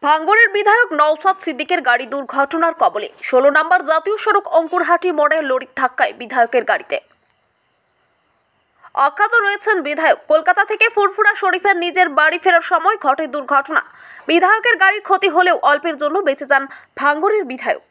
ভাঙ্গরের বিধায়ক নওশাদ সিদ্দিকের গাড়ি দুর্ঘটনার কবলে। 16 নম্বর জাতীয় সড়ক অঙ্কুরহাটি মোড়ে লরির ধাক্কায় বিধায়কের গাড়িতে অজ্ঞাত রয়েছেন বিধায়ক। কলকাতা থেকে ফুরফুরা শরীফের নিজের বাড়ি ফেরার সময় ঘটে দুর্ঘটনা। বিধায়কের গাড়ির ক্ষতি হলেও অল্পের জন্য বেঁচে যান ভাঙ্গরের বিধায়ক।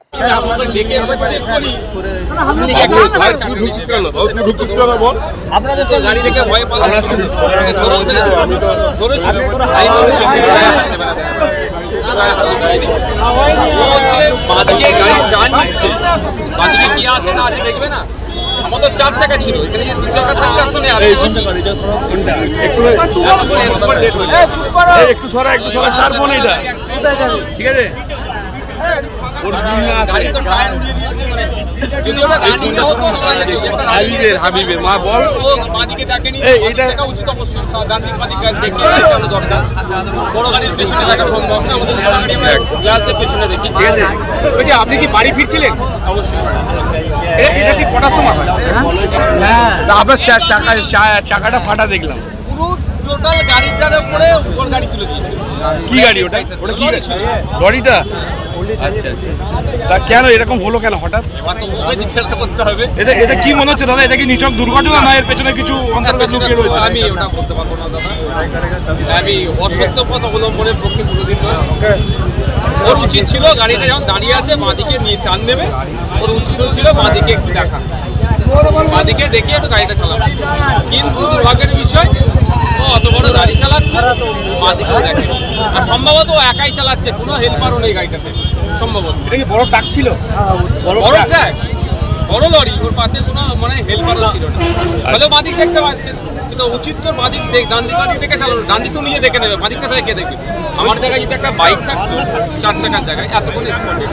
আমাদের 4 চাকা ছিল, এখানে 2 চাকা থাকলে একটু সরা চার বোন এটা ঠিক আছে। হাবিবের মা বল মাদিকে ডাকেনি, এটা উচিত অবশ্যই গান্ধীর মাদিকে ডেকে দরকার। বড় গাড়ির পেছনে দেখা সম্ভব না, আমাদের গ্লাসের পেছনে দেখি। ঠিক আছে, ওই যে আপনি কি বাড়ি ফিরছিলেন? অবশ্যই। এটা ঠিক কটার সময়? আপনার চাকাটা ফাটা দেখলাম। পুরো টোটাল গাড়িটার উপরে ওর গাড়ি তুলে দিয়েছিল। কি গাড়ি ওটা? ওটা কি লরিটা? আচ্ছা আচ্ছা, তা কেন এরকম হলো কেন হঠাৎ? জিজ্ঞাসা করতে হবে। এটা কি মনে হচ্ছে দাদা? এটা কি নিছক দুর্ঘটনা না এর পেছনে কিছু অন্তর্গত লুকিয়ে রয়েছে? আমি ওটা বলতে পারবো না দাদা। আমি অসত্য পথ অবলম্বনের পক্ষে কোনোদিন নয়। ওর উচিত ছিল গাড়িটা যখন দাঁড়িয়ে আছে মাদিকে নিয়ে টান দেবে, ওর উচিত ছিল মাদিকে একটু দেখা, মাদিকে দেখে একটু গাড়িটা চালাবে। কিন্তু দুর্ভাগ্যের বিষয়, ও অত বড় গাড়ি চালাচ্ছে, মাদিকেও দেখে। আর সম্ভবত ও একাই চালাচ্ছে, কোনো হেল্পারও নেই গাড়িটাতে সম্ভবত। এটা কি বড় ট্রাক ছিল? বড় ট্রাক, বড় লরি, ওর পাশে কোনো মানে হেল্পারও ছিল না। তাহলে মাদিক দেখতে পাচ্ছেন, কিন্তু উচিত তো মাদিক ডান দিক দেখে চালানো। ডান দিক তো নিজে দেখে নেবে, মাদিকটা থেকে কে দেখবে? আমার জায়গায় যদি একটা বাইক থাকতো 4 চাকার জায়গায়, এতক্ষণ স্পটে,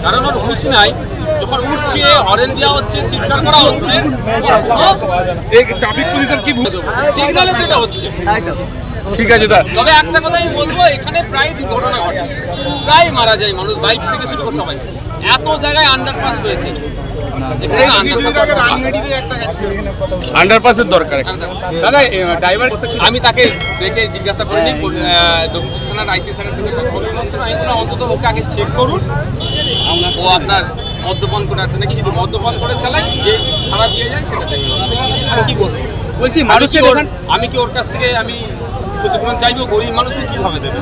কারণ ওর হুঁশ নাই। যখন উঠছে, হরেন দেওয়া হচ্ছে, চিৎকার করা হচ্ছে, ট্রাফিক পুলিশের কি সিগনালে তো এটা হচ্ছে। ঠিক আছে দা, তবে একটা কথাই বলবো, এখানে প্রায় দুর্ঘটনা ঘটে, প্রায় মারা যায় মানুষ, বাইক থেকে শুরু করে সবাই। এত জায়গায় আন্ডারপাস হয়েছে, আন্ডারপাসের দরকার। দাদা ড্রাইভার, আমি তাকে দেখে জিজ্ঞাসা করিনি, থানার আইসি স্যারের সাথে কথা বলে আমি বললাম অন্তত ওকে আগে চেক করুন, ও আপনার মদ্যপান করে আছে নাকি। যদি মদ্যপান করে চালায়, যে খারাপ দিয়ে যায় সেটা দেখবেন। আর কি বলবো, বলছি আমি কি ওর কাছ থেকে আমি ক্ষতিপূরণ চাইবো? গরিব মানুষও কিভাবে দেবে?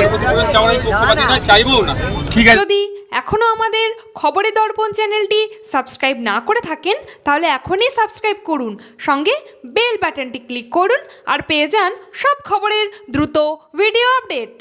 ক্ষতিপূরণ চাওয়াই পক্ষপাতী নয়, চাইবও না। ঠিক আছে, যদি এখনও আমাদের খবরের দর্পণ চ্যানেলটি সাবস্ক্রাইব না করে থাকেন, তাহলে এখনই সাবস্ক্রাইব করুন, সঙ্গে বেল বাটনটি ক্লিক করুন আর পেয়ে যান সব খবরের দ্রুত ভিডিও আপডেট।